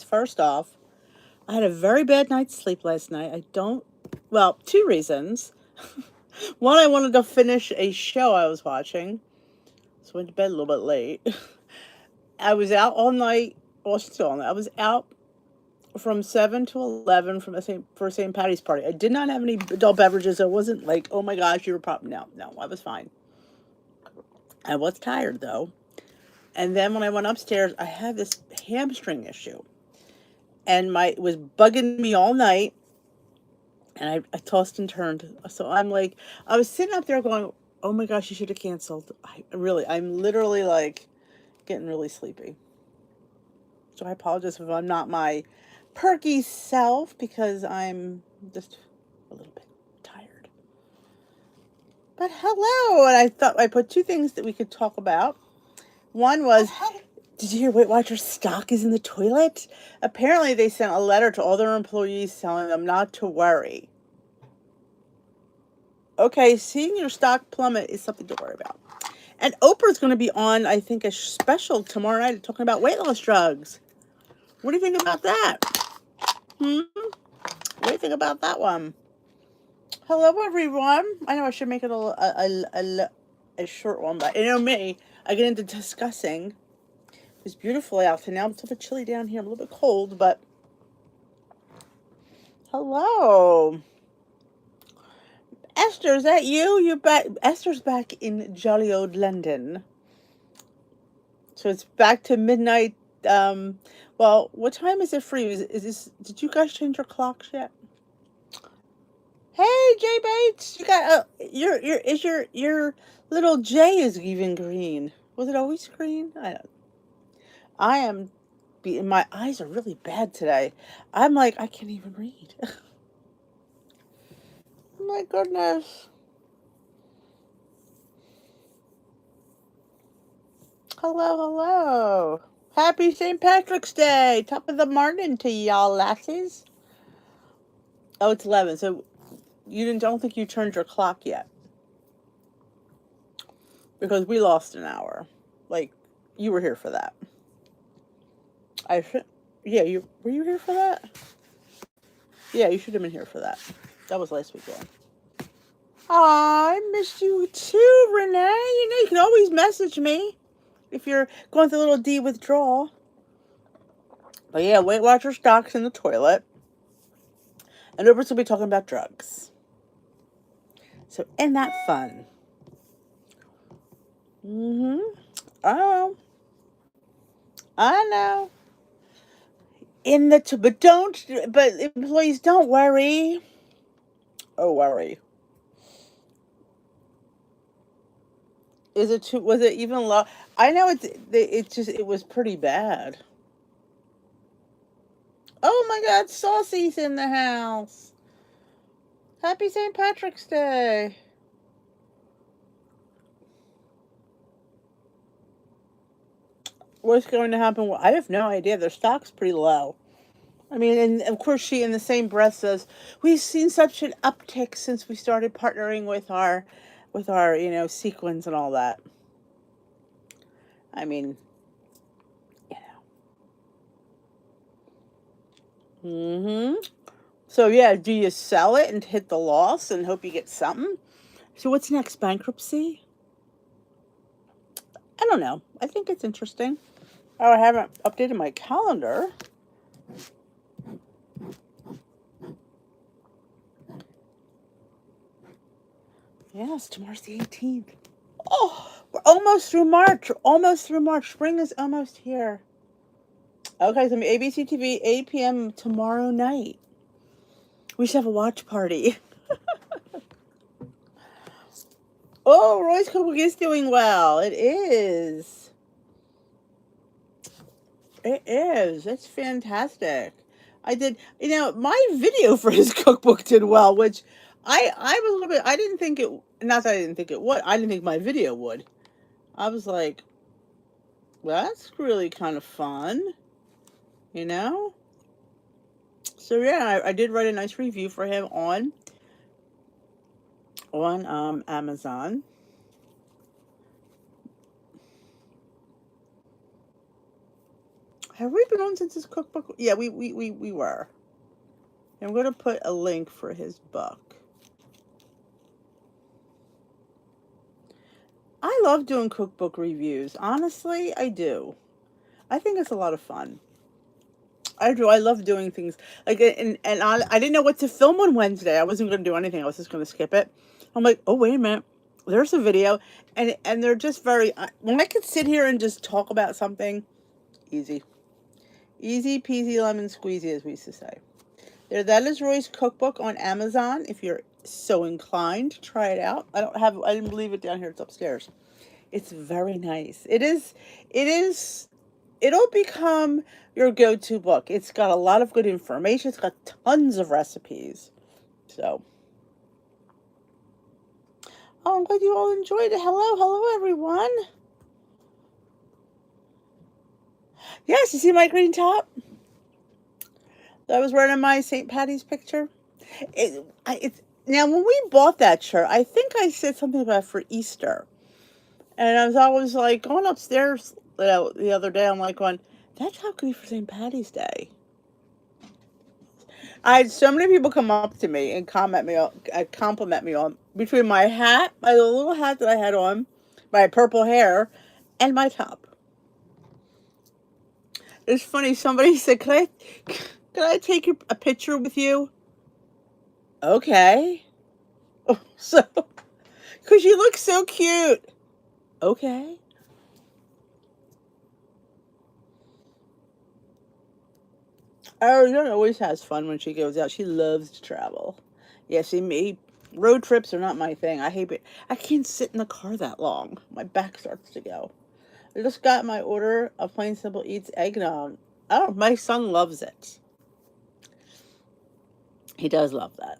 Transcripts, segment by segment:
First off, I had a very bad night's sleep last night. Well, two reasons. One, I wanted to finish a show I was watching, so I went to bed a little bit late. I was out all night. Well, still all night. I was out from 7 to 11 for St. Patty's party. I did not have any adult beverages. I wasn't like, oh my gosh, you were probably no, I was fine. I was tired though. And then when I went upstairs, I had this hamstring issue, and my it was bugging me all night. And I tossed and turned. So I'm like, I was sitting up there going, oh my gosh, you should have canceled. I'm literally like getting really sleepy. So I apologize if I'm not my perky self because I'm just a little bit tired. But hello, and I thought I put two things that we could talk about. One was, did you hear Weight Watchers stock is in the toilet? Apparently they sent a letter to all their employees telling them not to worry. Okay, seeing your stock plummet is something to worry about. And Oprah's going to be on, I think, a special tomorrow night talking about weight loss drugs. What do you think about that? What do you think about that one? Hello, everyone. I know I should make it a short one, but you know me, I get into discussing. It's beautiful out, and now it's a little bit chilly down here. I'm a little bit cold, but hello. Esther, is that you? You're back. Esther's back in jolly old London. So it's back to midnight. Well, what time is it for you? Is this? Did you guys change your clocks yet? Hey, Jay Bates, you got your little J is even green. Was it always green? I am. My eyes are really bad today. I'm like I can't even read. My goodness. Hello, hello. Happy St. Patrick's Day. Top of the morning to y'all lasses. Oh, it's 11. So don't think you turned your clock yet. Because we lost an hour. Like, you were here for that. Yeah, were you here for that? Yeah, you should have been here for that. That was last weekend. Aw, I missed you too, Renee. You know, you can always message me if you're going through a little D withdrawal. But yeah, Weight Watcher stock's in the toilet. And Oprah's going to be talking about drugs. So, isn't that fun? Oh, I know. But employees don't worry. Oh, worry. Was it even low? I know it was pretty bad. Oh my God, Saucy's in the house. Happy St. Patrick's Day. What's going to happen? Well, I have no idea. Their stock's pretty low. I mean, and of course she in the same breath says, we've seen such an uptick since we started partnering with our, sequins and all that. I mean, So yeah, do you sell it and hit the loss and hope you get something? So what's next? Bankruptcy? I don't know. I think it's interesting. Oh, I haven't updated my calendar. Yes, tomorrow's the 18th. Oh, we're almost through March. Almost through March. Spring is almost here. Okay, so ABC TV, 8 p.m. tomorrow night. We should have a watch party. Oh, Roy's Cookbook is doing well. It is. It is. It's fantastic. I did, my video for his cookbook did well, which I was a little bit, I didn't think it, not that I didn't think it would, I didn't think my video would. I was like, well, that's really kind of fun, you know? So yeah, I did write a nice review for him on Amazon. Have we been on since his cookbook? Yeah, we were. And I'm going to put a link for his book. I love doing cookbook reviews. Honestly, I do. I think it's a lot of fun. I do. I love doing things like, and I didn't know what to film on Wednesday. I wasn't going to do anything. I was just going to skip it. I'm like, oh wait a minute, there's a video, and they're just very. When I could sit here and just talk about something, easy, easy peasy lemon squeezy, as we used to say. There, that is Roy's cookbook on Amazon. If you're so inclined, try it out. I didn't leave it down here. It's upstairs. It's very nice. It is. It is. It'll become your go-to book. It's got a lot of good information. It's got tons of recipes. So, oh, I'm glad you all enjoyed it. Hello, hello, everyone. Yes, you see my green top? That was wearing my St. Patty's picture. It's now when we bought that shirt, I think I said something about for Easter, and I was always like going upstairs, the other day. I'm like going, that top could be for St. Patty's Day. I had so many people come up to me and compliment me on between my hat, my little hat that I had on, my purple hair, and my top. It's funny. Somebody said, can I take a picture with you?" Okay. So, because you look so cute. Okay. Ariana always has fun when she goes out. She loves to travel. Yeah, see me. Road trips are not my thing. I hate it. I can't sit in the car that long. My back starts to go. I just got my order of Plain Simple Eats eggnog. Oh, my son loves it. He does love that.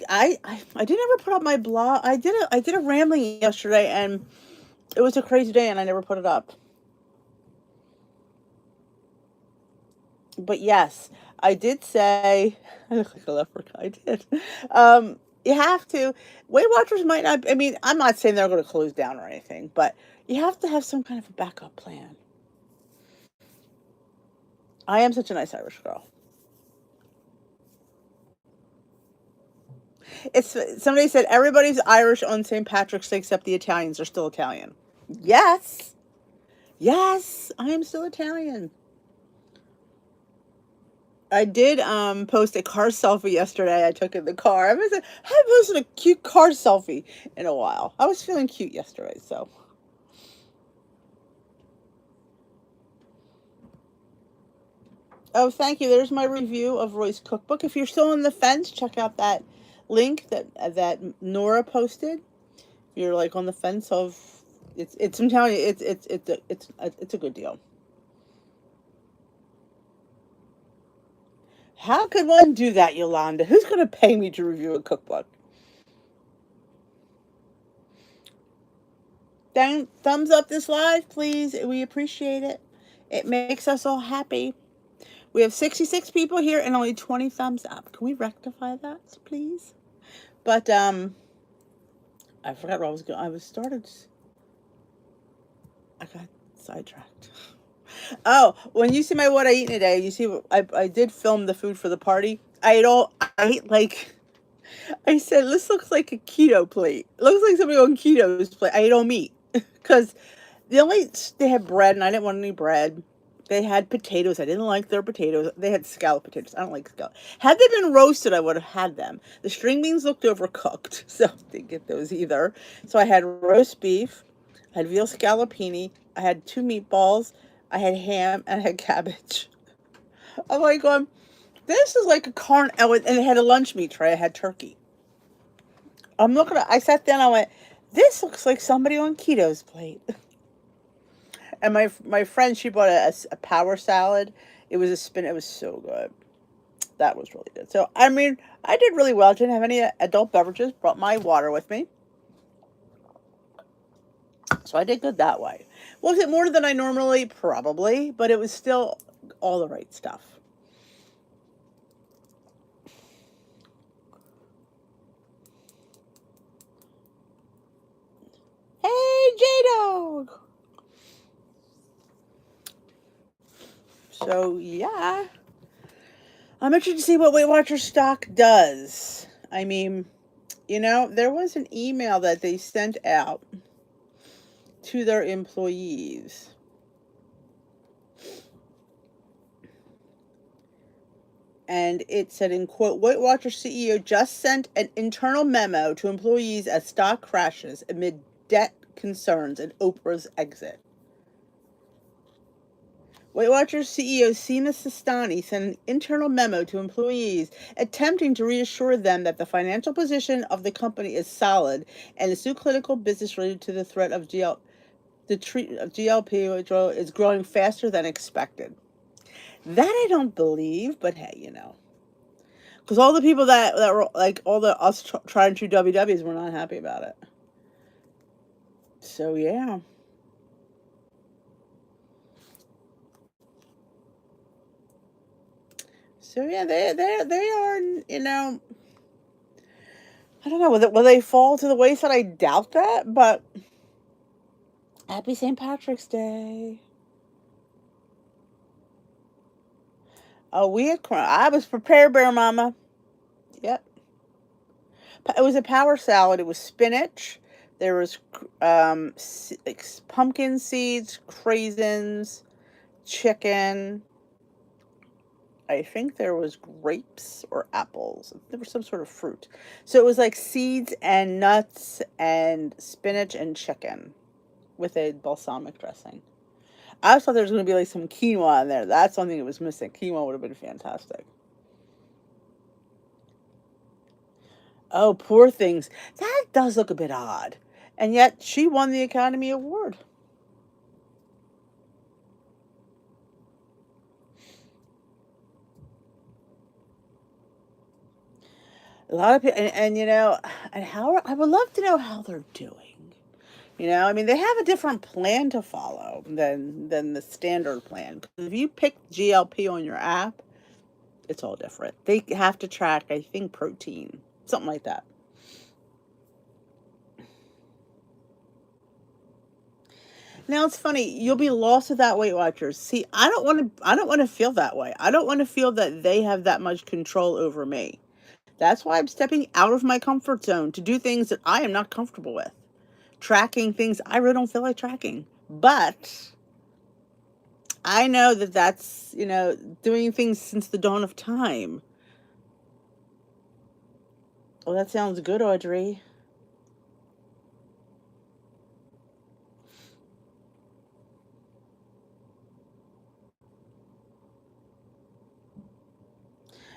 I didn't ever put up my blog. I did a rambling yesterday, and it was a crazy day, and I never put it up. But yes, I did say I look like a leprechaun. I did. You have to. Weight Watchers might not. I mean, I'm not saying they're going to close down or anything, but you have to have some kind of a backup plan. I am such a nice Irish girl. It's somebody said everybody's Irish on St. Patrick's Day except the Italians are still Italian. Yes, yes, I am still Italian. I did post a car selfie yesterday. I took in the car. I haven't posted a cute car selfie in a while. I was feeling cute yesterday, so. Oh, thank you. There's my review of Roy's cookbook. If you're still on the fence, check out that link that Nora posted. If you're like on the fence of, I'm telling you, it's a good deal. How could one do that, Yolanda? Who's going to pay me to review a cookbook? Thumbs up this live, please. We appreciate it. It makes us all happy. We have 66 people here and only 20 thumbs up. Can we rectify that, please? But I forgot where I was going. I got sidetracked. Oh, when you see my what I eat in a day, you see I did film the food for the party. I ate like I said, this looks like a keto plate. It looks like somebody on keto's plate. I ate all meat because they had bread and I didn't want any bread. They had potatoes. I didn't like their potatoes. They had scallop potatoes. I don't like scallop. Had they been roasted, I would have had them. The string beans looked overcooked, so I didn't get those either. So I had roast beef. I had veal scallopini. I had two meatballs. I had ham and I had cabbage. I'm like, this is like a carn. And it had a lunch meat tray. I had turkey. I sat down. I went, this looks like somebody on keto's plate. And my friend, she bought a power salad. It was a spin. It was so good. That was really good. So, I mean, I did really well. I didn't have any adult beverages. Brought my water with me. So I did good that way. Was it more than I normally? Probably. But it was still all the right stuff. dog. So, yeah. I'm interested to see what Weight Watchers stock does. I mean, there was an email that they sent out to their employees. And it said, in quote, Weight Watchers CEO just sent an internal memo to employees as stock crashes amid debt concerns and Oprah's exit. Weight Watchers CEO Seema Sistani sent an internal memo to employees attempting to reassure them that the financial position of the company is solid and its new clinical business related to the threat of GLP is growing faster than expected. That I don't believe, but hey, because all the people that were like all the us trying to WWs were not happy about it. So yeah. So yeah, they are, I don't know, will they fall to the wayside? I doubt that, but happy St. Patrick's Day. Oh, I was prepared, Bear Mama. Yep. It was a power salad. It was spinach. There was pumpkin seeds, craisins, chicken. I think there was grapes or apples. There was some sort of fruit. So it was like seeds and nuts and spinach and chicken with a balsamic dressing. I thought there was going to be like some quinoa in there. That's something that was missing. Quinoa would have been fantastic. Oh, poor things. That does look a bit odd. And yet she won the Academy Award. A lot of people, and how I would love to know how they're doing. I mean, they have a different plan to follow than the standard plan. If you pick GLP on your app, it's all different. They have to track, I think, protein, something like that. Now it's funny, you'll be lost without Weight Watchers. See, I don't want to feel that way. I don't want to feel that they have that much control over me. That's why I'm stepping out of my comfort zone to do things that I am not comfortable with. Tracking things I really don't feel like tracking. But I know that that's, doing things since the dawn of time. Well, that sounds good, Audrey.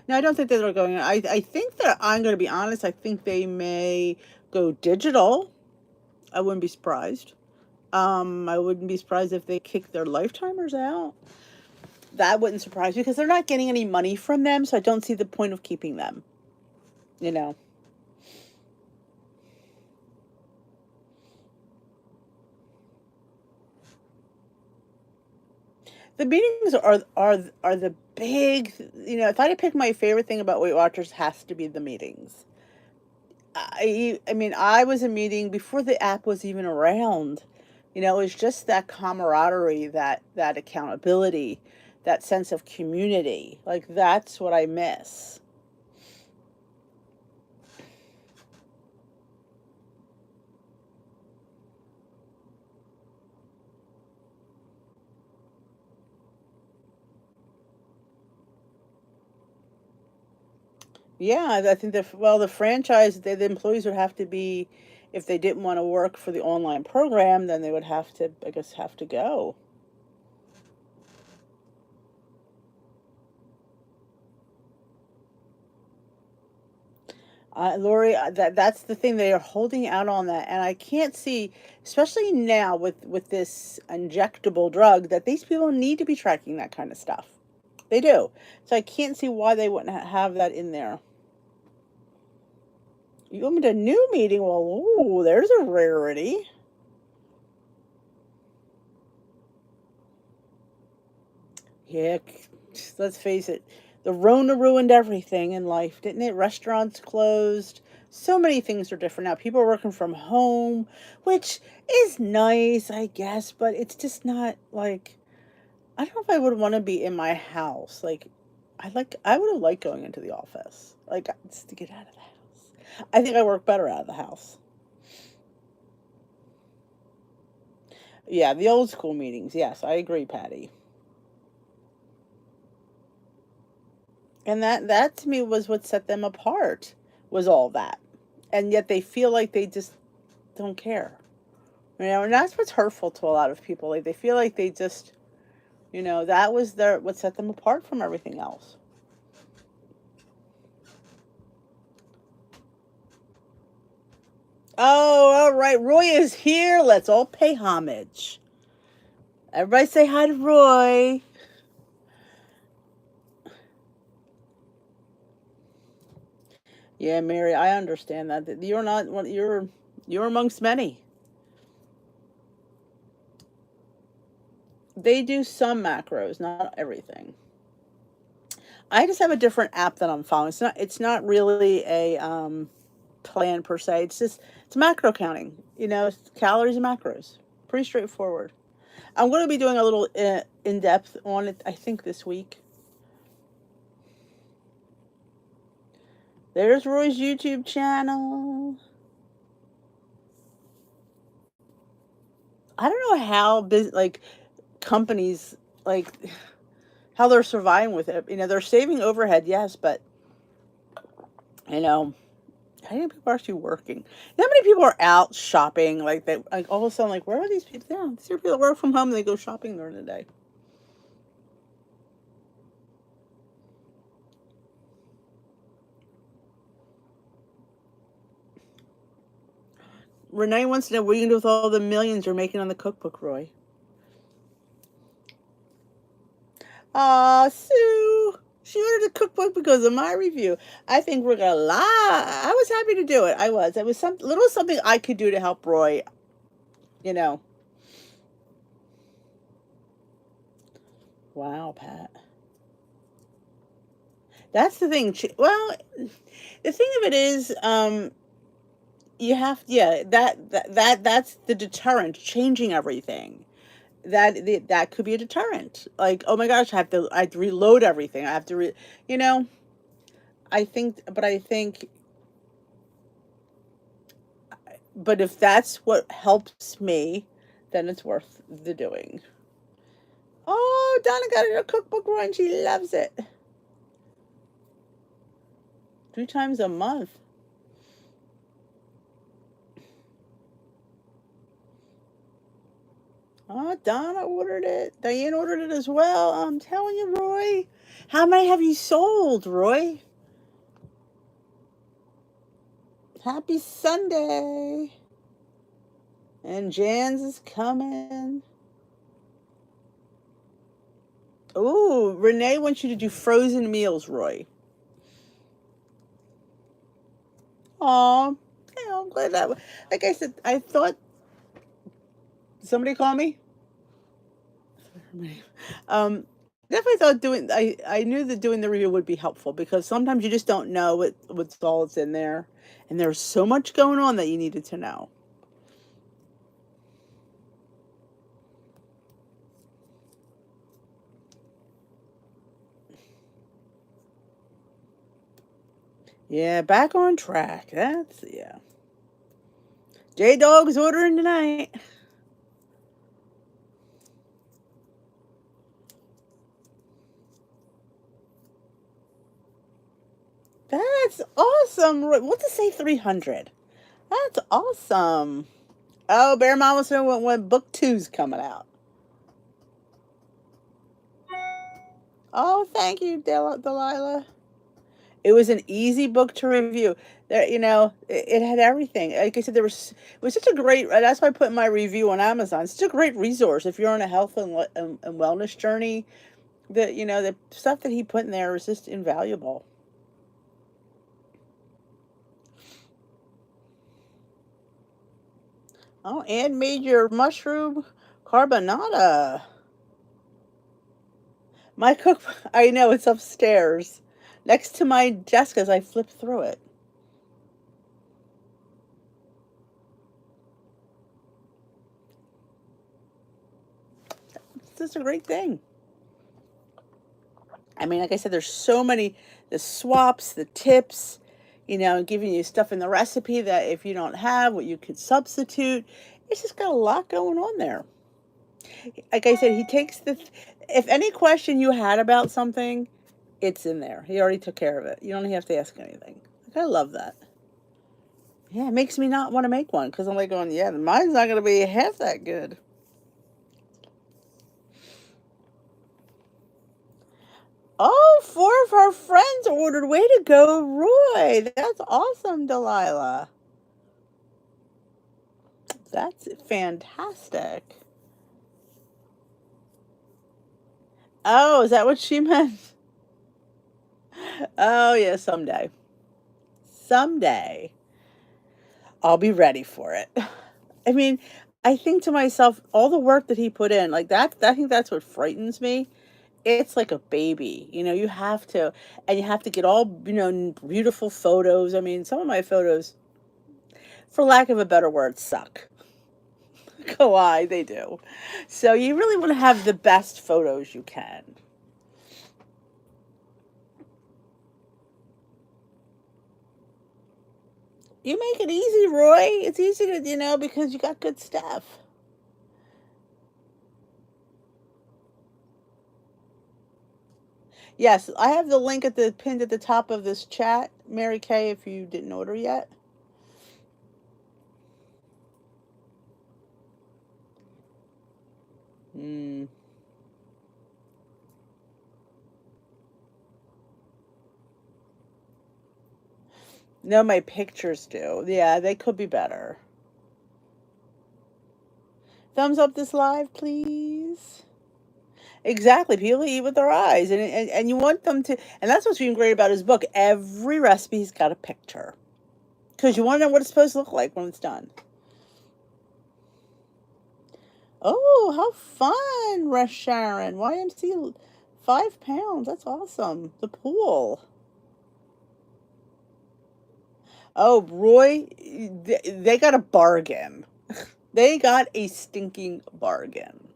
No, I don't think that they're going. I think that I'm going to be honest. I think they may go digital. I wouldn't be surprised. I wouldn't be surprised if they kick their lifetimers out. That wouldn't surprise me because they're not getting any money from them, so I don't see the point of keeping them. You know. The meetings are the big. If I had to pick my favorite thing about Weight Watchers, has to be the meetings. I mean, I was a meeting before the app was even around. It was just that camaraderie, that accountability, that sense of community. Like that's what I miss. Yeah, I think the franchise, the employees would have to be, if they didn't want to work for the online program, then they would have to, I guess, have to go. Lori, that's the thing. They are holding out on that, and I can't see, especially now with this injectable drug, that these people need to be tracking that kind of stuff. They do. So I can't see why they wouldn't have that in there. You want me to a new meeting? Well, ooh, there's a rarity. Yeah, let's face it. The Rona ruined everything in life, didn't it? Restaurants closed, So many things are different now. People are working from home, which is nice, I guess, but it's just not like, I don't know if I would want to be in my house. Like, I would have liked going into the office, like just to get out of the house. I think I work better out of the house. Yeah, the old school meetings. Yes, I agree, Patty. And that to me was what set them apart, was all that. And yet they feel like they just don't care. And that's what's hurtful to a lot of people. Like they feel like they just, that was their what set them apart from everything else. Oh, all right. Roy is here. Let's all pay homage. Everybody say hi to Roy. Yeah, Mary, I understand that. You're not one, you're amongst many. They do some macros, not everything. I just have a different app that I'm following. It's not really a plan per se. It's macro counting. It's calories and macros. Pretty straightforward. I'm going to be doing a little in depth on it. I think this week. There's Roy's YouTube channel. I don't know how like companies, like how they're surviving with it. They're saving overhead, yes, but you know how many people are actually working? How many people are out shopping? Like they, like all of a sudden, like where are these people? Yeah, these are people that work from home and they go shopping during the day. Renee wants to know what are you gonna do with all the millions you're making on the cookbook, Roy. Aw, Sue. She ordered a cookbook because of my review. I think we're gonna lie. I was happy to do it. I was. It was some little something I could do to help Roy. You know. Wow, Pat. That's the thing. Well, the thing of it is, you have, yeah, that's the deterrent. Changing everything. That could be a deterrent. Like, oh my gosh, I have to reload everything. I have to you know. I think, but if that's what helps me, then it's worth the doing. Oh, Donna got her cookbook run. She loves it. 3 times a month. Oh, Donna ordered it. Diane ordered it as well. I'm telling you, Roy. How many have you sold, Roy? Happy Sunday. And Jan's is coming. Ooh, Renee wants you to do frozen meals, Roy. Aw, yeah, I'm glad that. Like I said, I thought somebody call me. Um, definitely thought doing. I knew that doing the review would be helpful because sometimes you just don't know what's all that's in there, and there's so much going on that you needed to know. Yeah, back on track. That's yeah. J Dog's ordering tonight. That's awesome. What's it say? 300. That's awesome. Oh, Bear Mama said when book two's coming out. Oh, thank you, Delilah. It was an easy book to review. There, it had everything. Like I said, it was such a great. That's why I put my review on Amazon. It's such a great resource if you're on a health and wellness journey. The stuff that he put in there is just invaluable. Oh, and made your mushroom carbonara. My cook. I know it's upstairs, next to my desk as I flip through it. just a great thing. I mean, like I said, there's so many, the swaps, the tips, giving you stuff in the recipe that if you don't have, what you could substitute. It's just got a lot going on there. Like I said, he takes if any question you had about something, it's in there. He already took care of it. You don't have to ask anything. Like, I love that. Yeah, it makes me not want to make one because I'm like going, yeah, mine's not going to be half that good. Oh, 4 of her friends ordered. Way to go, Roy. That's awesome, Delilah. That's fantastic. Oh, is that what she meant? Oh, yeah, someday. Someday. I'll be ready for it. I mean, I think to myself, all the work that he put in, like that, I think that's what frightens me. It's like a baby, you have to, and you have to get all, beautiful photos. I mean, some of my photos, for lack of a better word, suck. Kawaii, they do. So you really want to have the best photos you can. You make it easy, Roy. It's easy to, because you got good stuff. Yes, I have the link pinned at the top of this chat, Mary Kay, if you didn't order yet. Mm. No, my pictures do. Yeah, they could be better. Thumbs up this live, please. Exactly. People eat with their eyes, and you want them to. And that's what's been great about his book. Every recipe's got a picture because you want to know what it's supposed to look like when it's done. Oh, how fun, Rush Sharon. YMC, £5. That's awesome. The pool. Oh, Roy, they got a bargain. They got a stinking bargain.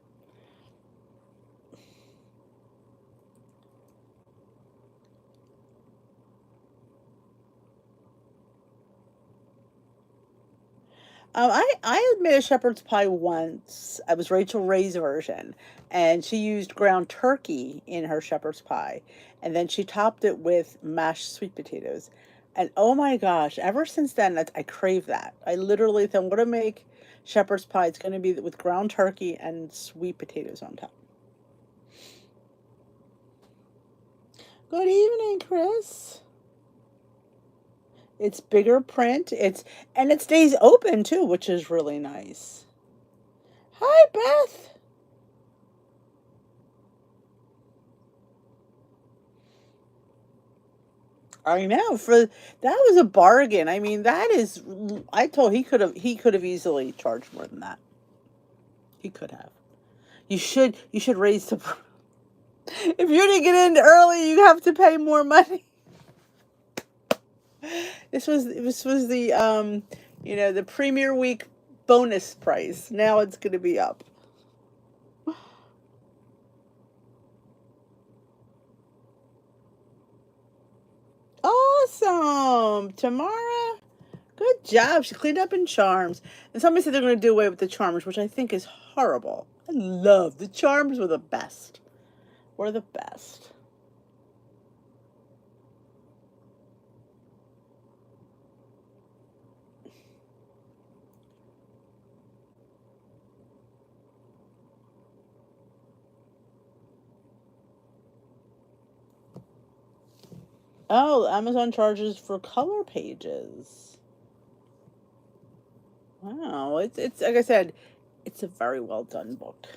I made a shepherd's pie once. It was Rachel Ray's version, and she used ground turkey in her shepherd's pie, and then she topped it with mashed sweet potatoes. And oh my gosh, ever since then, I crave that. I literally think I'm going to make shepherd's pie. It's going to be with ground turkey and sweet potatoes on top. Good evening, Chris. It's bigger print. And it stays open too, which is really nice. Hi, Beth. I know that was a bargain. I mean, that is. I told he could have easily charged more than that. He could have. You should raise the. If you're to get in early, you have to pay more money. This was the Premier Week bonus price. Now it's going to be up. Awesome, Tamara. Good job. She cleaned up in charms. And somebody said they're going to do away with the charms, which I think is horrible. I love the charms. Were the best. Were the best. Oh, Amazon charges for color pages. Wow, it's like I said, it's a very well done book.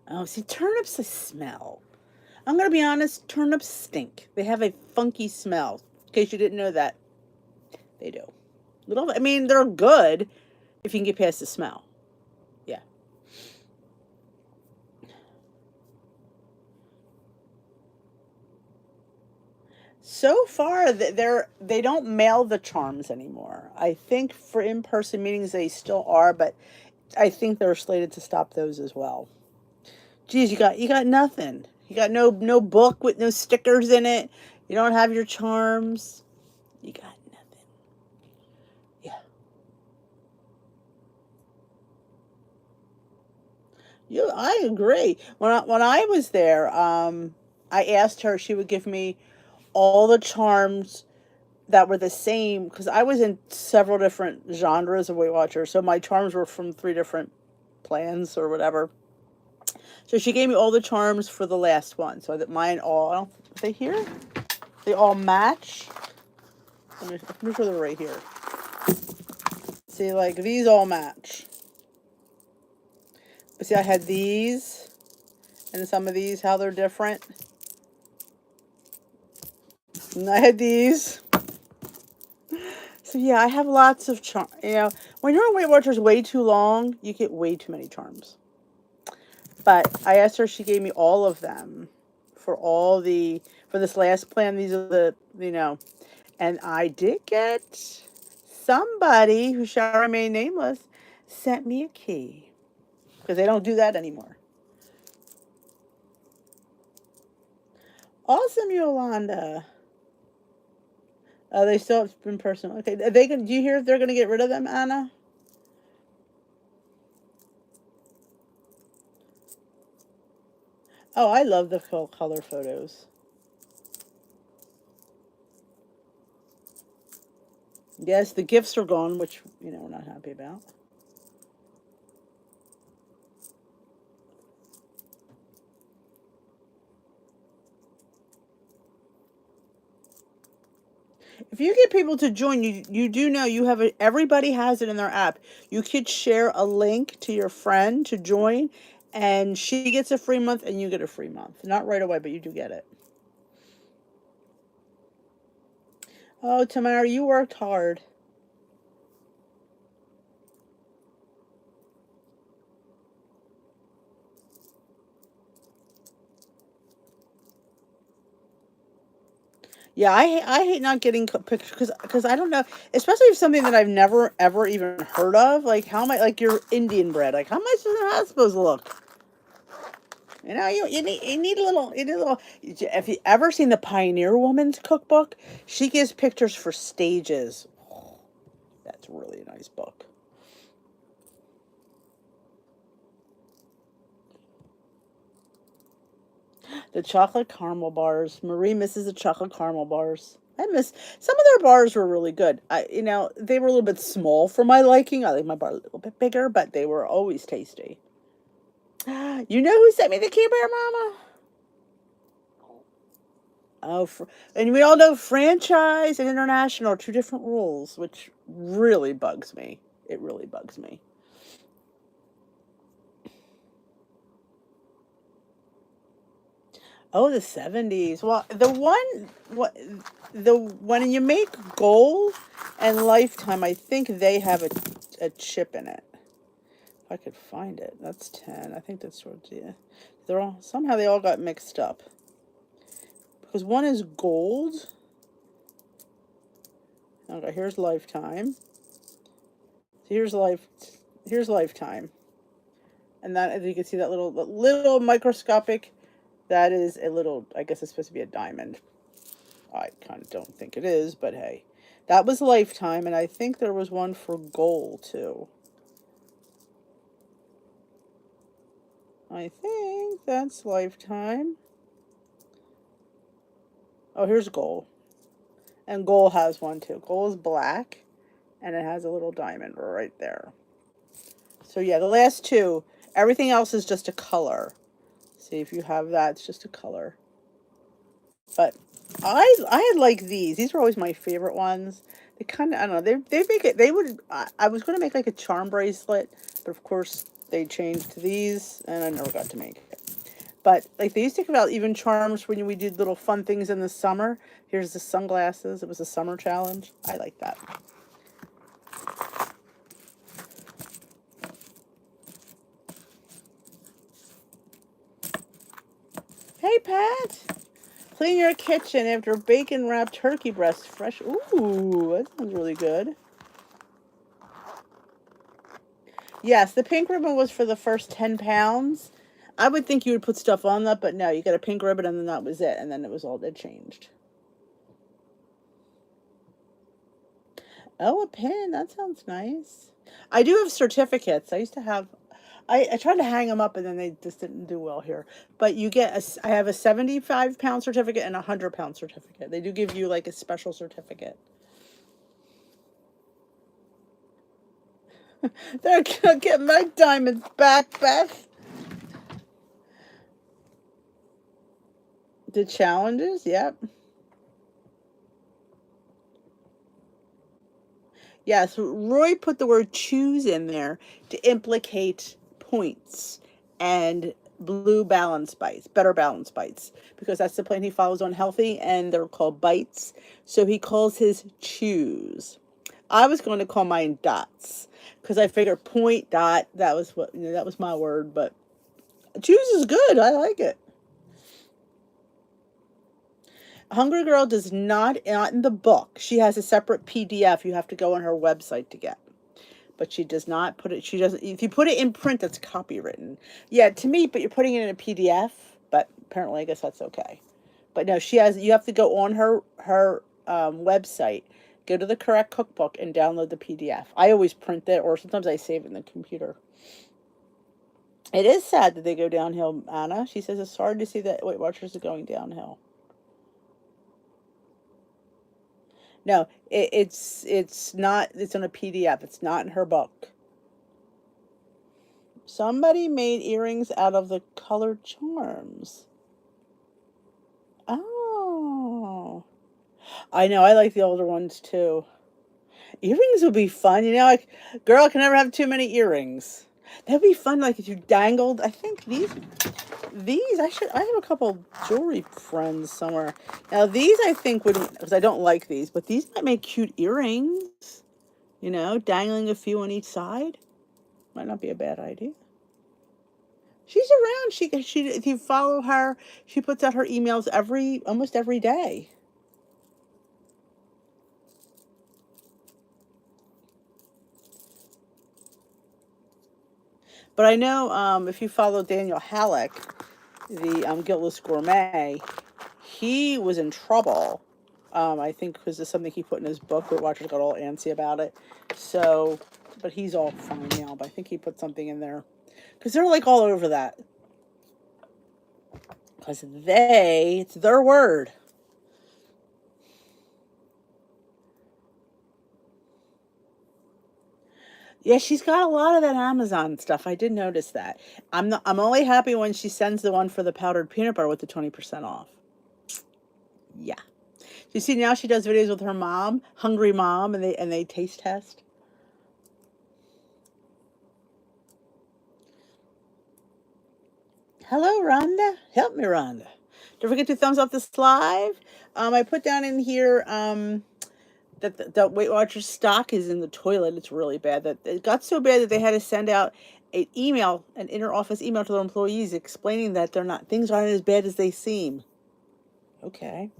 Oh, see, turnips, I smell. I'm gonna be honest, turnips stink. They have a funky smell. In case you didn't know that, they do. I mean, they're good if you can get past the smell. Yeah. So far, they don't mail the charms anymore. I think for in-person meetings they still are, but I think they're slated to stop those as well. Geez, you got nothing. You got no book with no stickers in it. You don't have your charms. You got nothing. Yeah. I agree. When I was there, I asked her if she would give me all the charms that were the same because I was in several different genres of Weight Watchers, so my charms were from three different plans or whatever. So she gave me all the charms for the last one, so that mine all are they here? They all match. Let me sure they're right here. See, like these all match. But see, I had these, and some of these how they're different. And I had these. So yeah, I have lots of charm. You know, when you're in Weight Watchers way too long, you get way too many charms. But I asked her, she gave me all of them for this last plan. These are and I did get somebody who shall remain nameless sent me a key because they don't do that anymore. Awesome, Yolanda. They still have been personal. Okay, do you hear if they're gonna get rid of them, Anna? Oh, I love the full color photos. Yes, the gifts are gone, which we're not happy about. If you get people to join, you do know you have everybody has it in their app. You could share a link to your friend to join, and she gets a free month and you get a free month. Not right away, but you do get it. Oh, Tamara, you worked hard. Yeah, I hate not getting pictures because I don't know, especially if something that I've never ever even heard of. Like how am I like your Indian bread? Like how am I supposed to look? You need a little. If you ever seen the Pioneer Woman's Cookbook, she gives pictures for stages. That's really a nice book. The chocolate caramel bars. Marie misses the chocolate caramel bars. I miss some of their bars were really good. They were a little bit small for my liking. I like my bar a little bit bigger, but they were always tasty. You know who sent me the Care Bear, Mama? Oh, and we all know franchise and international are two different rules, which really bugs me. It really bugs me. Oh, the 70s. Well, the when you make Gold and Lifetime, I think they have a chip in it. If I could find it. That's 10. I think that's towards yeah. They all got mixed up. Because one is Gold. Okay, here's Lifetime. Here's Lifetime. And that, as you can see, that little microscopic, that is a little, I guess it's supposed to be a diamond. I kind of don't think it is, but hey. That was Lifetime, and I think there was one for Gold, too. I think that's Lifetime. Oh, here's Gold. And Gold has one, too. Gold is black, and it has a little diamond right there. So, yeah, the last two, everything else is just a color. See if you have that, it's just a color. But I had like these. These were always my favorite ones. They kind of I don't know. They make it. They would. I was gonna make like a charm bracelet, but of course they changed to these, and I never got to make it. But like they used to give out even charms when we did little fun things in the summer. Here's the sunglasses. It was a summer challenge. I like that. Hey Pat, clean your kitchen after bacon wrapped turkey breast fresh. Ooh, that sounds really good. Yes, the pink ribbon was for the first 10 pounds. I would think you would put stuff on that, but no, you got a pink ribbon and then that was it. And then it was all that changed. Oh, a pin. That sounds nice. I do have certificates. I used to have, I tried to hang them up and then they just didn't do well here. But you get I have a 75-pound certificate and a 100-pound certificate. They do give you like a special certificate. They're gonna get my diamonds back, Beth. The challenges, yep. Yes, Roy put the word choose in there to implicate points and blue balance bites, better balance bites, because that's the plan he follows on healthy, and they're called bites. So he calls his choose. I was going to call mine dots because I figured point dot. That was what that was my word, but choose is good. I like it. Hungry Girl does not in the book. She has a separate PDF you have to go on her website to get. But she does not put it, she doesn't, if you put it in print, that's copywritten. Yeah, to me, but you're putting it in a PDF, but apparently I guess that's okay. But no, she has, you have to go on her website, go to the correct cookbook and download the PDF. I always print it or sometimes I save it in the computer. It is sad that they go downhill, Anna. She says it's hard to see that Weight Watchers are going downhill. No, it's not. It's on a PDF. It's not in her book. Somebody made earrings out of the colored charms. Oh, I know. I like the older ones too. Earrings would be fun. You know, like girl can never have too many earrings. That'd be fun. Like if you dangled. I think these I should. I have a couple jewelry friends somewhere. Now these I think would, because I don't like these, but these might make cute earrings. You know, dangling a few on each side might not be a bad idea. She's around. She if you follow her, she puts out her emails almost every day. But I know if you follow Daniel Halleck, the Guiltless Gourmet, he was in trouble. I think because of something he put in his book. Weight Watchers got all antsy about it. So, but he's all fine now. But I think he put something in there because they're like all over that because it's their word. Yeah, she's got a lot of that Amazon stuff. I did notice that. I'm only happy when she sends the one for the powdered peanut butter with the 20% off. Yeah. You see now she does videos with her mom, hungry mom, and they taste test. Hello, Rhonda. Help me, Rhonda. Don't forget to thumbs up this live. I put down in here that the Weight Watchers stock is in the toilet. It's really bad. That it got so bad that they had to send out an inner office email to their employees explaining that they're not things aren't as bad as they seem. Okay.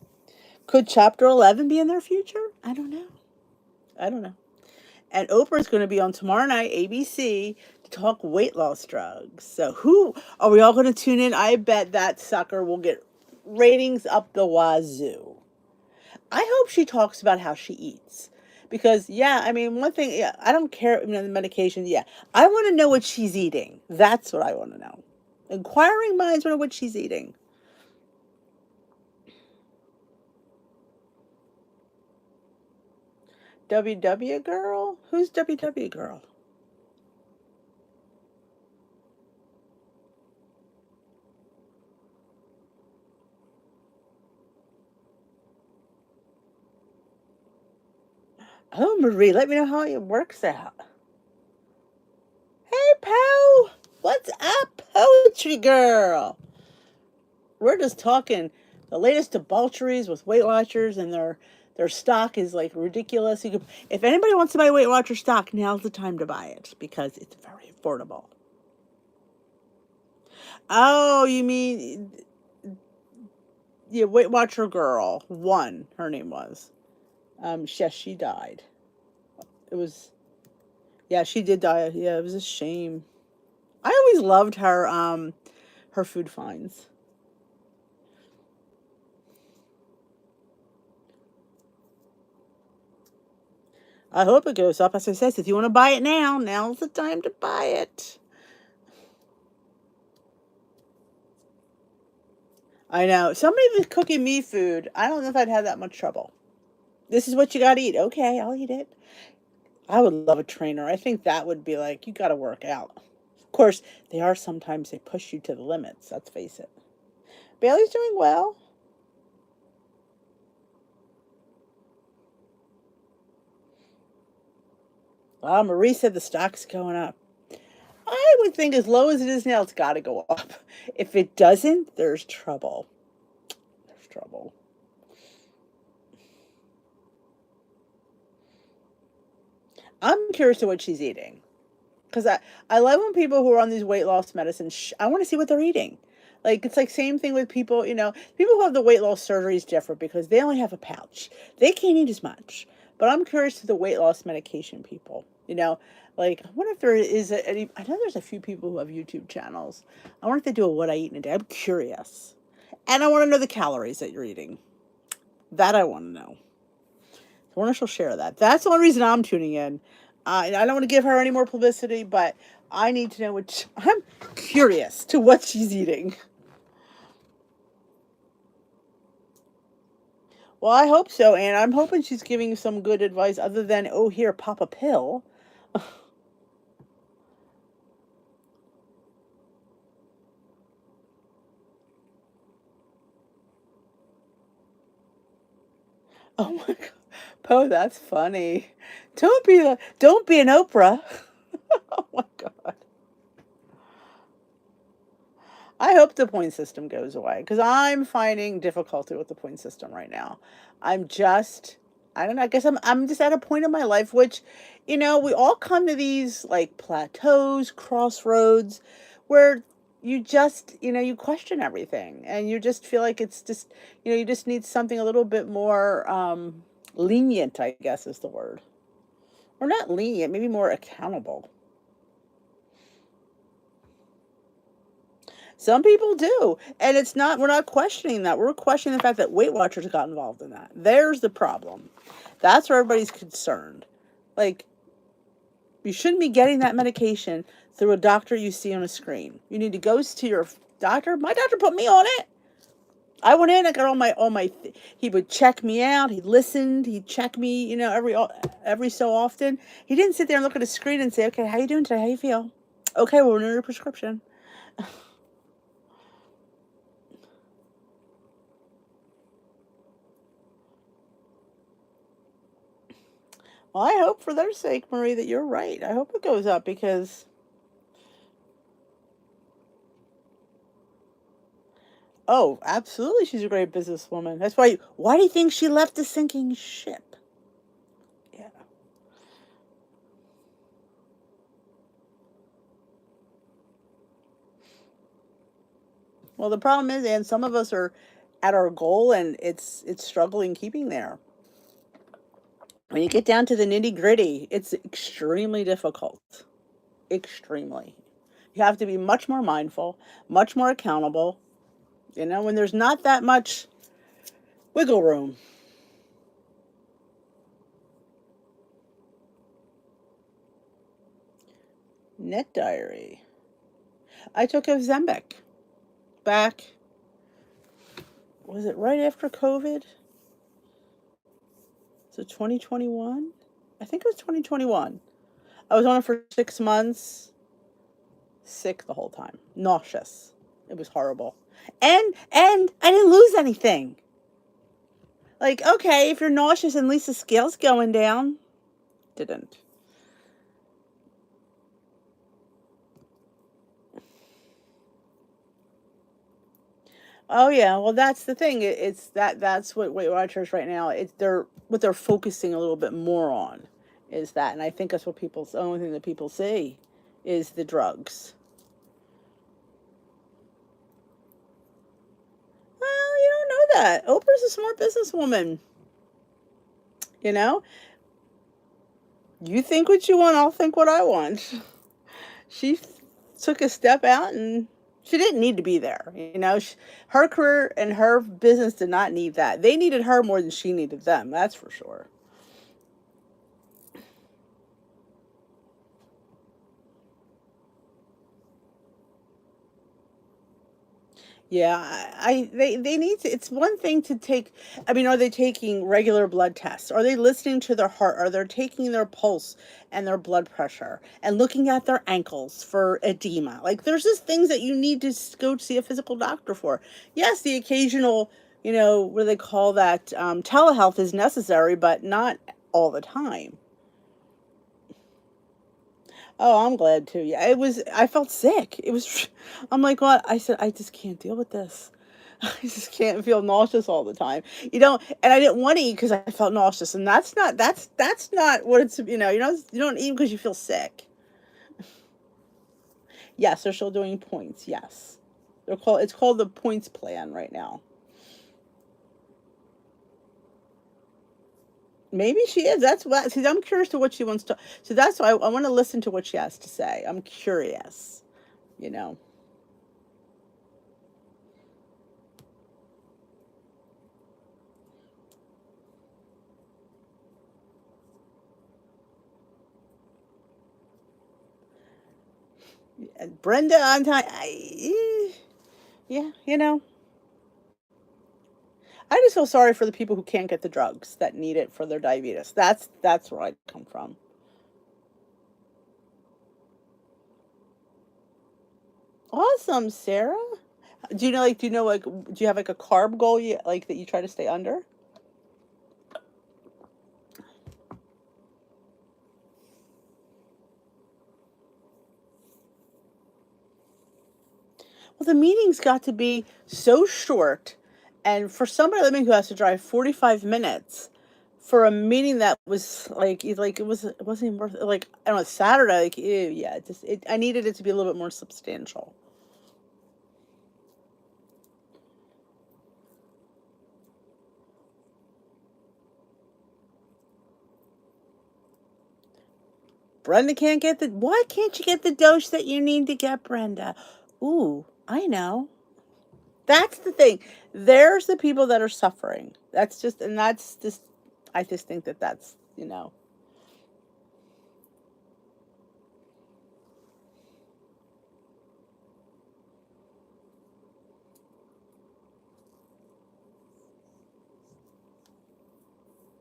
Could Chapter 11 be in their future? I don't know. I don't know. And Oprah is going to be on tomorrow night, ABC, to talk weight loss drugs. So who are we all going to tune in? I bet that sucker will get ratings up the wazoo. I hope she talks about how she eats. Because, yeah, I mean, one thing, yeah, I don't care, you know, the medication, yeah. I want to know what she's eating. That's what I want to know. Inquiring minds want to know what she's eating. WW girl? Who's WW girl? Oh, Marie, let me know how it works out. Hey, pal. What's up, poetry girl? We're just talking the latest debaucheries with Weight Watchers, and their stock is like ridiculous. If anybody wants to buy Weight Watcher stock, now's the time to buy it because it's very affordable. Oh, you mean yeah, Weight Watcher girl one? Her name was. Yes, she died. It was Yeah, she did die. Yeah, it was a shame. I always loved her food finds. I hope it goes up. As I said, if you want to buy it now, now's the time to buy it. I know. Somebody was cooking me food. I don't know if I'd have that much trouble. This is what you got to eat. Okay, I'll eat it. I would love a trainer. I think that would be like, you got to work out. Of course, they are sometimes they push you to the limits. Let's face it. Bailey's doing well. Marie said the stock's going up. I would think as low as it is now, it's got to go up. If it doesn't, there's trouble. There's trouble. I'm curious to what she's eating. Because I love when people who are on these weight loss medicines, I want to see what they're eating. Like, it's like same thing with people, people who have the weight loss surgery is different because they only have a pouch. They can't eat as much. But I'm curious to the weight loss medication people, like, I wonder if there is any, I know there's a few people who have YouTube channels. I wonder if they do a what I eat in a day. I'm curious. And I want to know the calories that you're eating. That I want to know. I wonder if she'll share that. That's the only reason I'm tuning in. I don't want to give her any more publicity, but I need to know what I'm curious to what she's eating. Well, I hope so, and I'm hoping she's giving some good advice other than, oh, here, pop a pill. Oh my God. Poe, that's funny. Don't be an Oprah. Oh my God. I hope the point system goes away because I'm finding difficulty with the point system right now. I'm just, I don't know. I guess I'm just at a point in my life which, we all come to these like plateaus, crossroads, where you just, you question everything and you just feel like it's just, you just need something a little bit more lenient, I guess is the word, or not lenient, maybe more accountable. Some people do. And we're not questioning that. We're questioning the fact that Weight Watchers got involved in that. There's the problem. That's where everybody's concerned. Like, you shouldn't be getting that medication through a doctor you see on a screen. You need to go to your doctor. My doctor put me on it. I went in, I got he would check me out. He listened. He'd check me, every so often. He didn't sit there and look at a screen and say, okay, how you doing today? How you feel? Okay, we'll renew your prescription. Well, I hope for their sake, Marie, that you're right. I hope it goes up because, oh, absolutely, she's a great businesswoman. That's why do you think she left the sinking ship? Yeah. Well, the problem is, and some of us are at our goal and it's struggling keeping there. When you get down to the nitty gritty, it's extremely difficult. Extremely. You have to be much more mindful, much more accountable, when there's not that much wiggle room. Net diary. I took a Zembec back, was it right after COVID? So 2021? I think it was 2021. I was on it for 6 months, sick the whole time, nauseous. It was horrible. And I didn't lose anything. Like, okay, if you're nauseous, at least the scale's going down. Didn't. Oh yeah, well that's the thing. That's what Weight Watchers right now. They're focusing a little bit more on is that, and I think that's the only thing that people see is the drugs. Well, you don't know that. Oprah's a smart businesswoman. You know, You think what you want, I'll think what I want. She took a step out and she didn't need to be there. Her career and her business did not need that. They needed her more than she needed them. That's for sure. Yeah, they need to. It's one thing to take. I mean, are they taking regular blood tests? Are they listening to their heart? Are they taking their pulse and their blood pressure and looking at their ankles for edema? Like, there's just things that you need to go see a physical doctor for. Yes, the occasional, what do they call that? Telehealth is necessary, but not all the time. Oh, I'm glad too. Yeah, it was. I felt sick. It was. I'm like, what? I said, I just can't deal with this. I just can't feel nauseous all the time. And I didn't want to eat because I felt nauseous, and that's not what it's. You don't eat because you feel sick. Yes, they're still doing points. Yes, It's called the points plan right now. Maybe she is. That's what. See, I'm curious to what she wants to. So that's why I want to listen to what she has to say. I'm curious. You know. Brenda on time. Yeah, I just feel sorry for the people who can't get the drugs that need it for their diabetes. That's where I come from. Awesome, Sarah. Do you have like a carb goal that you try to stay under? Well, the meeting's got to be so short, and for somebody like me who has to drive 45 minutes for a meeting that was it wasn't even worth it. Like, I don't know, Saturday, like, ew, yeah, I needed it to be a little bit more substantial. Brenda can't get the why can't you get the dose that you need to get, Brenda? Ooh, I know. That's the thing. There's the people that are suffering. That's just, I just think that that's.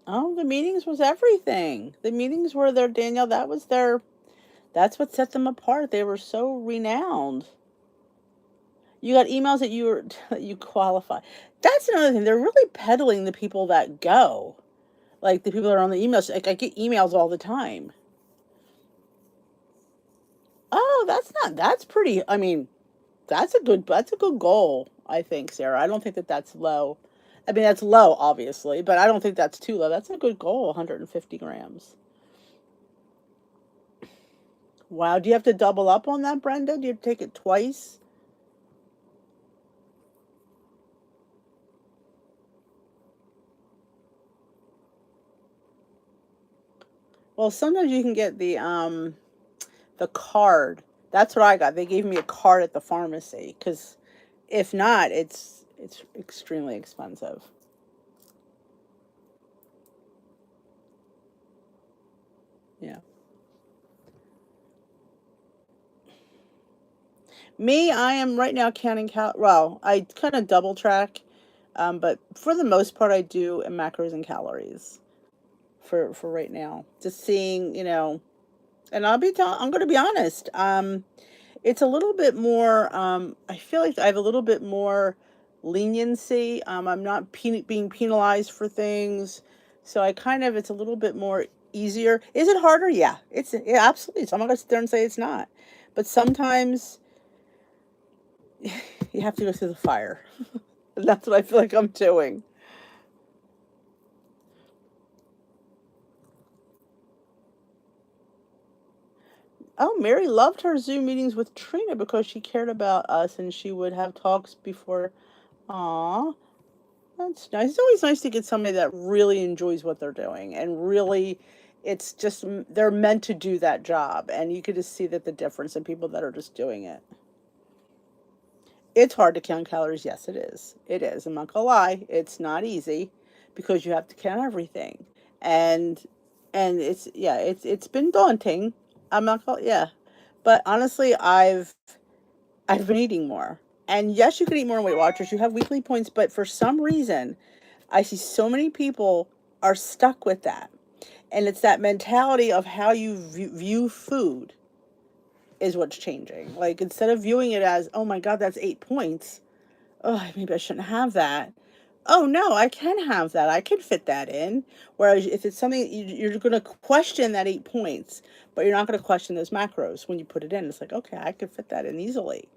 Oh, the meetings was everything. The meetings were their Danielle. That's what set them apart. They were so renowned. You got emails that that you qualify. That's another thing. They're really peddling the people that go. Like the people that are on the emails. Like, I get emails all the time. Oh, that's pretty. I mean, that's a good goal, I think, Sarah. I don't think that that's low. I mean, that's low, obviously, but I don't think that's too low. That's a good goal, 150 grams. Wow. Do you have to double up on that, Brenda? Do you have to take it twice? Well, sometimes you can get the card. That's what I got. They gave me a card at the pharmacy because if not, it's extremely expensive. Yeah. Me, I am right now counting well, I kind of double track, but for the most part, I do macros and calories for right now. Just seeing, and I'm going to be honest. It's a little bit more. I feel like I have a little bit more leniency. I'm not being penalized for things, so it's a little bit more easier. Is it harder? Yeah, absolutely. So I'm not going to sit there and say it's not, but sometimes you have to go through the fire. And that's what I feel like I'm doing. Oh, Mary loved her Zoom meetings with Trina because she cared about us and she would have talks before. Aw, that's nice. It's always nice to get somebody that really enjoys what they're doing and really It's just they're meant to do that job, and you could just see that the difference in people that are just doing it. It's hard to count calories. Yes, it is. It is. I'm not gonna lie. It's not easy because you have to count everything, and it's yeah, it's been daunting. I'm not gonna yeah, but honestly, I've been eating more. And yes, you can eat more in Weight Watchers. You have weekly points, but for some reason, I see so many people are stuck with that. And it's that mentality of how you view food is what's changing. Like instead of viewing it as, oh my God, that's 8 points. Oh, maybe I shouldn't have that. Oh no, I can have that. I can fit that in. Whereas if it's something you're going to question that 8 points, but you're not going to question those macros when you put it in. It's like, okay, I could fit that in easily.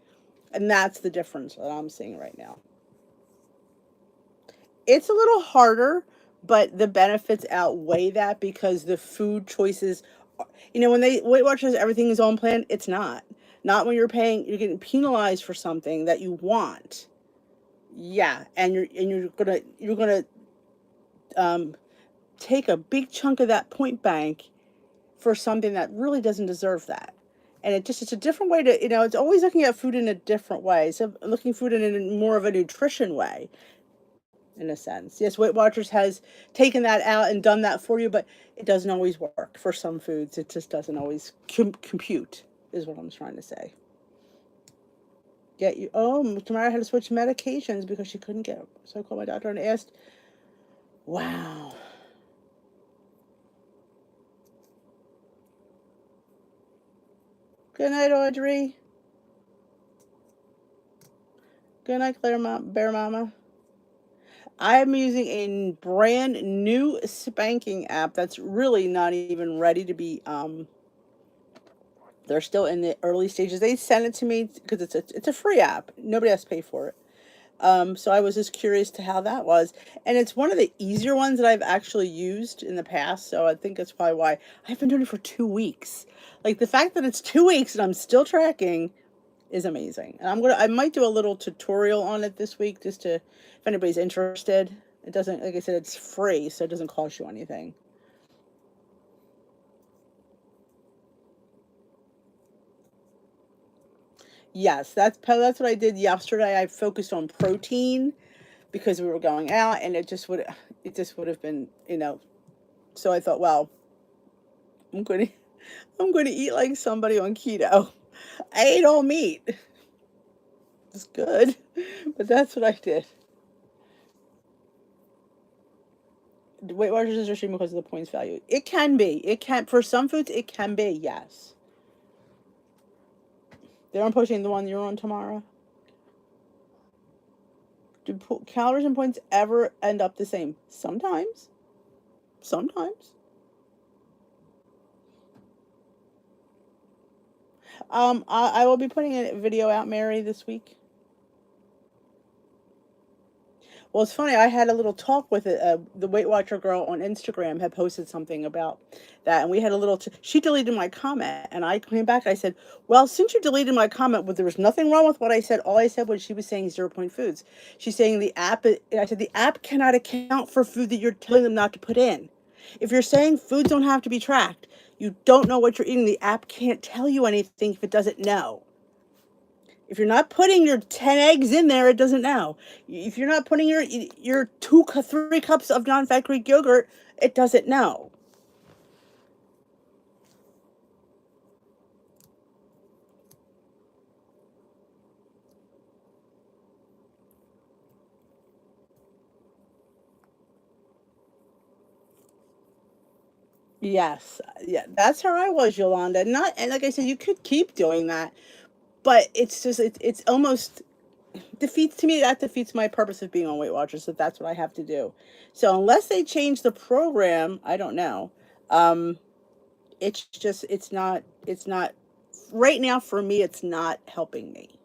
And that's the difference that I'm seeing right now. It's a little harder, but the benefits outweigh that because the food choices, when they Weight Watchers, everything is on plan. It's not. Not when you're getting penalized for something that you want. Yeah, and you're gonna take a big chunk of that point bank for something that really doesn't deserve that. And it's a different way to, it's always looking at food in a different way. So looking food in a more of a nutrition way, in a sense. Yes, Weight Watchers has taken that out and done that for you, but it doesn't always work for some foods. It just doesn't always compute, is what I'm trying to say. Get you. Oh, Tamara had to switch medications because she couldn't get. So I called my doctor and asked. Wow. Good night, Audrey. Good night, Bear Mama. I'm using a brand new spanking app that's really not even ready to be. They're still in the early stages. They sent it to me because it's a free app. Nobody has to pay for it. So I was just curious to how that was, and it's one of the easier ones that I've actually used in the past. So I think that's probably why I've been doing it for 2 weeks. Like the fact that it's 2 weeks and I'm still tracking is amazing. And I might do a little tutorial on it this week just to, if anybody's interested. It doesn't, like I said, it's free, so it doesn't cost you anything. Yes, that's what I did yesterday. I focused on protein because we were going out, and it just would have been, So I thought, well, I'm going to I'm going to eat like somebody on keto. I ate all meat. It's good, but that's what I did. Weight Watchers is restricted because of the points value. It can be. It can for some foods. It can be. Yes. They're on pushing the one you're on tomorrow. Do calories and points ever end up the same? Sometimes. Sometimes. I will be putting a video out, Mary, this week. Well, it's funny. I had a little talk with the Weight Watcher girl on Instagram had posted something about that, and we had a little. She deleted my comment, and I came back. I said, "Well, since you deleted my comment, well, there was nothing wrong with what I said. All I said was she was saying 0 point foods. She's saying the app. I said the app cannot account for food that you're telling them not to put in. If you're saying foods don't have to be tracked, you don't know what you're eating. The app can't tell you anything if it doesn't know." If you're not putting your 10 eggs in there, it doesn't know. If you're not putting your 3 cups of non-fat Greek yogurt, it doesn't know. Yes, yeah, that's how I was, Yolanda. Not, and like I said, you could keep doing that, but it's just it's almost defeats to me that defeats my purpose of being on Weight Watchers. So that's what I have to do. So unless they change the program, I don't know. Um, it's just it's not right now for me. It's not helping me.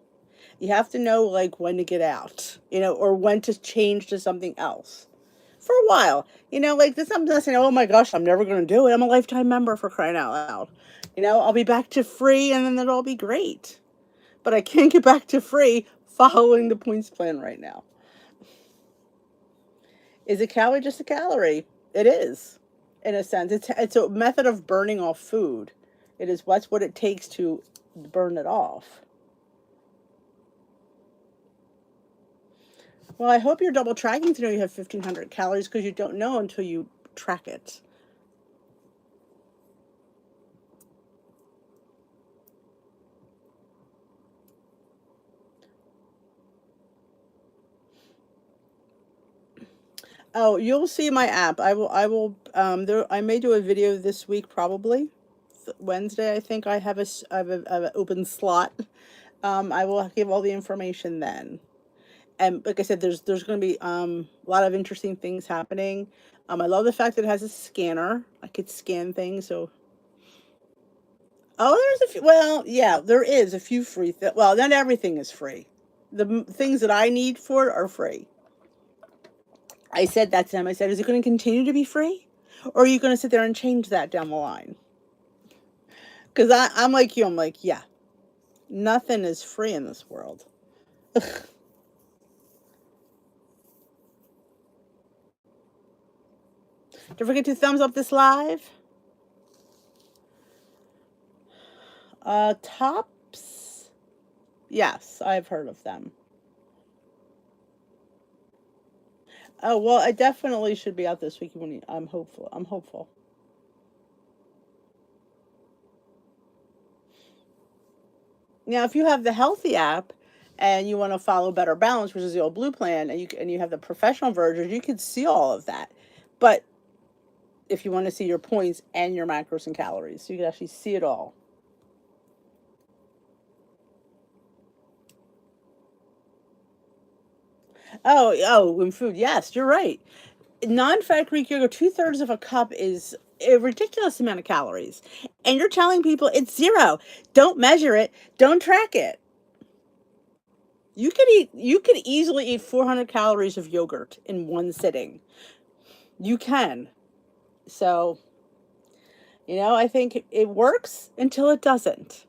You have to know like when to get out, or when to change to something else for a while. Like this, I'm not saying, oh my gosh, I'm never going to do it. I'm a lifetime member for crying out loud. I'll be back to free and then it'll all be great. But I can't get back to free following the points plan right now. Is a calorie just a calorie? It is. in a sense. It's a method of burning off food. It is what's what it takes to burn it off. Well, I hope you're double tracking to know you have 1,500 calories because you don't know until you track it. Oh, you'll see my app. I may do a video this week probably. Wednesday, I think I have an open slot. I will give all the information then. And like I said, there's going to be a lot of interesting things happening. I love the fact that it has a scanner. I could scan things. So, oh, there's a few. Well, yeah, there is a few free. Well, not everything is free. Things that I need for it are free. I said that to them. I said, is it going to continue to be free, or are you going to sit there and change that down the line? Because I'm like you. I'm like, yeah, nothing is free in this world. Don't forget to thumbs up this live. Tops. Yes, I've heard of them. Oh well, I definitely should be out this week. I'm hopeful. I'm hopeful. Now, if you have the healthy app and you want to follow Better Balance, which is the old blue plan, and you have the professional version, you can see all of that. But if you want to see your points and your macros and calories, so you can actually see it all. In food, yes, you're right. Non-fat Greek yogurt, 2/3 of a cup is a ridiculous amount of calories, and you're telling people it's zero. Don't measure it. Don't track it. You could easily eat 400 calories of yogurt in one sitting. You can. So, I think it works until it doesn't.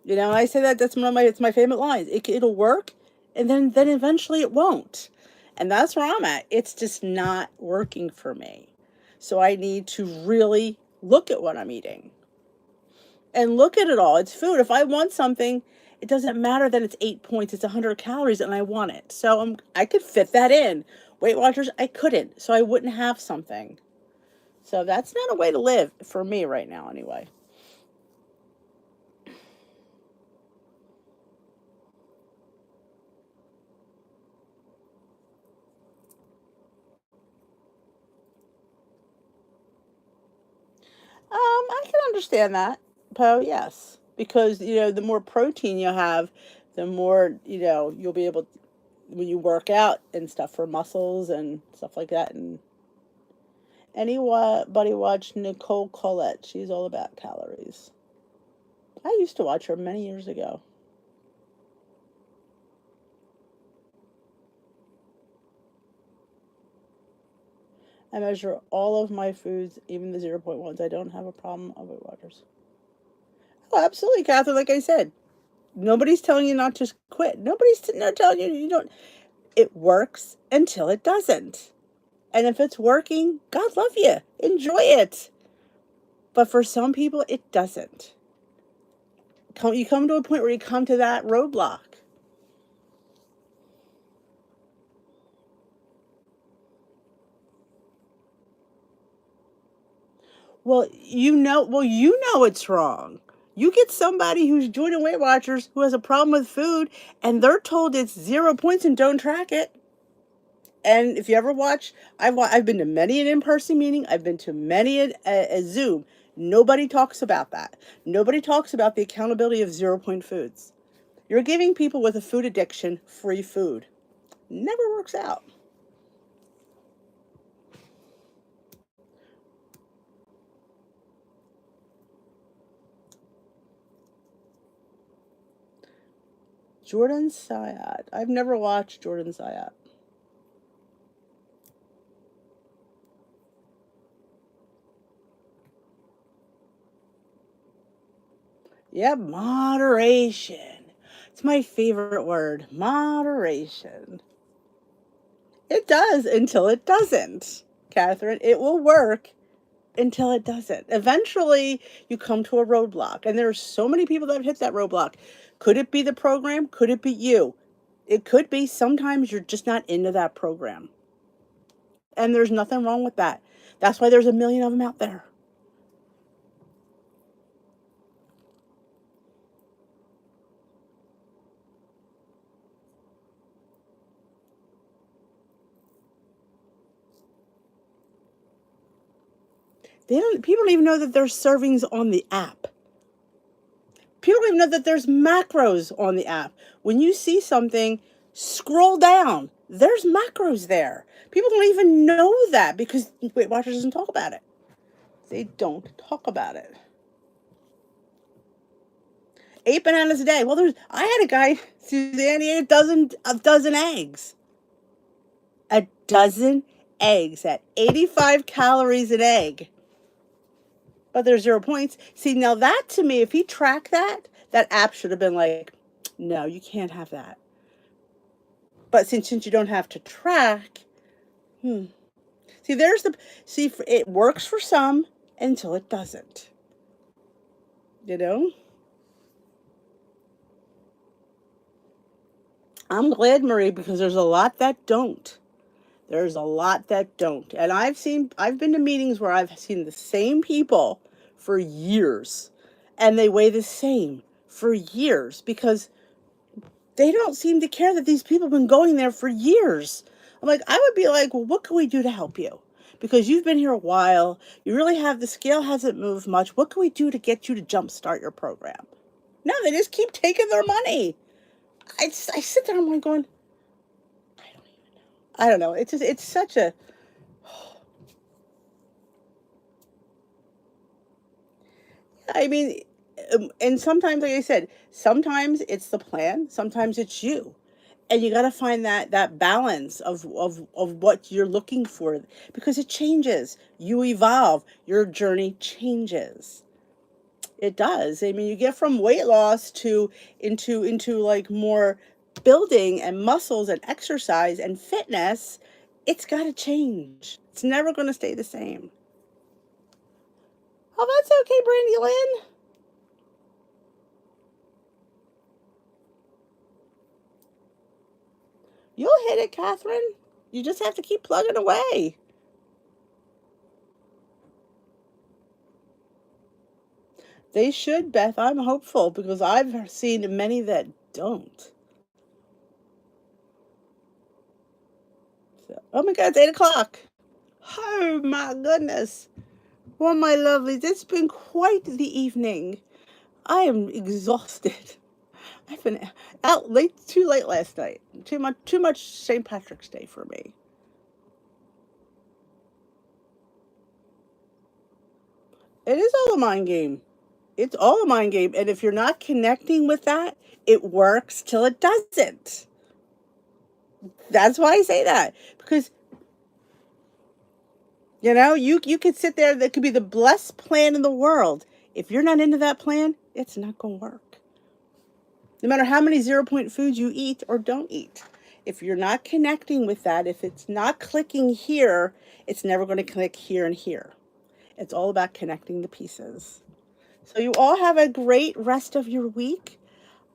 I say that's it's my favorite lines. It'll work, and then eventually it won't. And that's where I'm at. It's just not working for me. So I need to really look at what I'm eating and look at it all. It's food. If I want something, it doesn't matter that it's 8 points, it's 100 calories, and I want it. So I could fit that in. Weight Watchers, I couldn't. So I wouldn't have something. So that's not a way to live for me right now, anyway. I can understand that, Poe, yes. Because, the more protein you have, the more, you'll be able to, when you work out and stuff for muscles and stuff like that. And anybody watch Nicole Collette? She's all about calories. I used to watch her many years ago. I measure all of my foods, even the 0.1s. I don't have a problem of Weight Watchers. Oh, absolutely, Catherine. Like I said, nobody's telling you not to quit. Nobody's not telling you you don't. It works until it doesn't. And if it's working, God love you. Enjoy it. But for some people, it doesn't. You come to a point where you come to that roadblock. Well, you know it's wrong. You get somebody who's joining Weight Watchers who has a problem with food and they're told it's 0 points and don't track it. And if you ever watch, I've been to many an in-person meeting. I've been to many a Zoom. Nobody talks about that. Nobody talks about the accountability of 0 point foods. You're giving people with a food addiction free food. Never works out. Jordan Syed. I've never watched Jordan Syed. Yeah, moderation. It's my favorite word. Moderation. It does until it doesn't, Catherine. It will work until it doesn't. Eventually, you come to a roadblock, and there are so many people that have hit that roadblock. Could it be the program? Could it be you? It could be. Sometimes you're just not into that program, and there's nothing wrong with that. That's why there's a million of them out there. They don't. People don't even know that there's servings on the app. People don't even know that there's macros on the app. When you see something, scroll down. There's macros there. People don't even know that because Weight Watchers doesn't talk about it. They don't talk about it. 8 bananas a day. Well, I had a guy, Suzanne, he ate a dozen eggs. A dozen eggs at 85 calories an egg. But there's 0 points. See, now that to me, if he tracked that, that app should have been like, no, you can't have that. But since you don't have to track, see, it works for some until it doesn't. You know? I'm glad, Marie, because there's a lot that don't. There's a lot that don't. And I've been to meetings where I've seen the same people for years, and they weigh the same for years because they don't seem to care that these people have been going there for years. I'm like, I would be like, well, what can we do to help you? Because you've been here a while. You really have, the scale hasn't moved much. What can we do to get you to jumpstart your program? No, they just keep taking their money. I sit there, I'm like going, I don't know. It's such a, I mean, and sometimes, like I said, sometimes it's the plan, sometimes it's you. And you got to find that balance of what you're looking for because it changes. You evolve. Your journey changes. It does. I mean, you get from weight loss to into like more building and muscles and exercise and fitness. It's got to change. It's never going to stay the same. Oh, that's okay, Brandy Lynn. You'll hit it, Catherine. You just have to keep plugging away. They should, Beth. I'm hopeful because I've seen many that don't. So, oh my God, it's 8 o'clock. Oh my goodness. Well, my lovelies, it's been quite the evening. I am exhausted. I've been out late, too late last night. Too much St. Patrick's Day for me. It is all a mind game. It's all a mind game. And if you're not connecting with that, it works till it doesn't. That's why I say that. Because, you could sit there, that could be the best plan in the world. If you're not into that plan, it's not going to work. No matter how many 0 point foods you eat or don't eat. If you're not connecting with that, if it's not clicking here, it's never going to click here and here. It's all about connecting the pieces. So you all have a great rest of your week.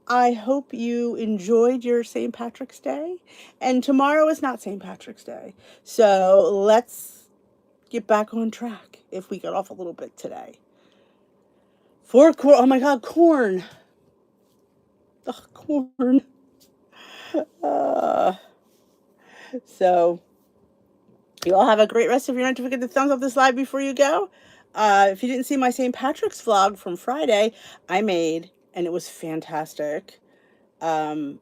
I hope you enjoyed your St. Patrick's Day. And tomorrow is not St. Patrick's Day. So let's get back on track if we got off a little bit today. Oh my God, corn. Ugh, corn. Uh, so you all have a great rest of your night. Don't forget to thumbs up this live before you go. If you didn't see my St. Patrick's vlog from Friday, I made, and it was fantastic, Irish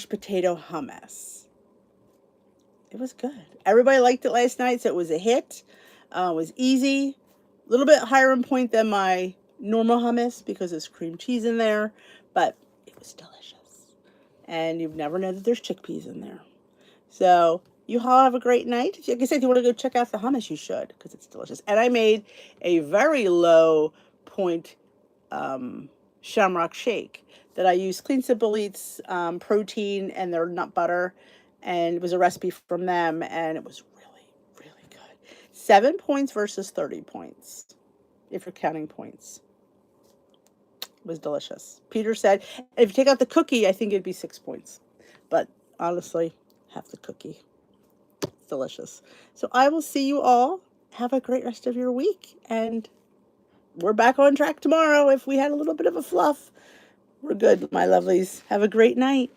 potato hummus. It was good. Everybody liked it last night, so it was a hit. It was easy. A little bit higher in point than my normal hummus because there's cream cheese in there, but it was delicious. And you never know that there's chickpeas in there. So you all have a great night. Like I said, if you want to go check out the hummus, you should because it's delicious. And I made a very low point shamrock shake that I use Clean Simple Eats protein and their nut butter. And it was a recipe from them, and it was really, really good. 7 points versus 30 points, if you're counting points. It was delicious. Peter said, if you take out the cookie, I think it'd be 6 points. But honestly, have the cookie. It's delicious. So I will see you all. Have a great rest of your week. And we're back on track tomorrow. If we had a little bit of a fluff, we're good, my lovelies. Have a great night.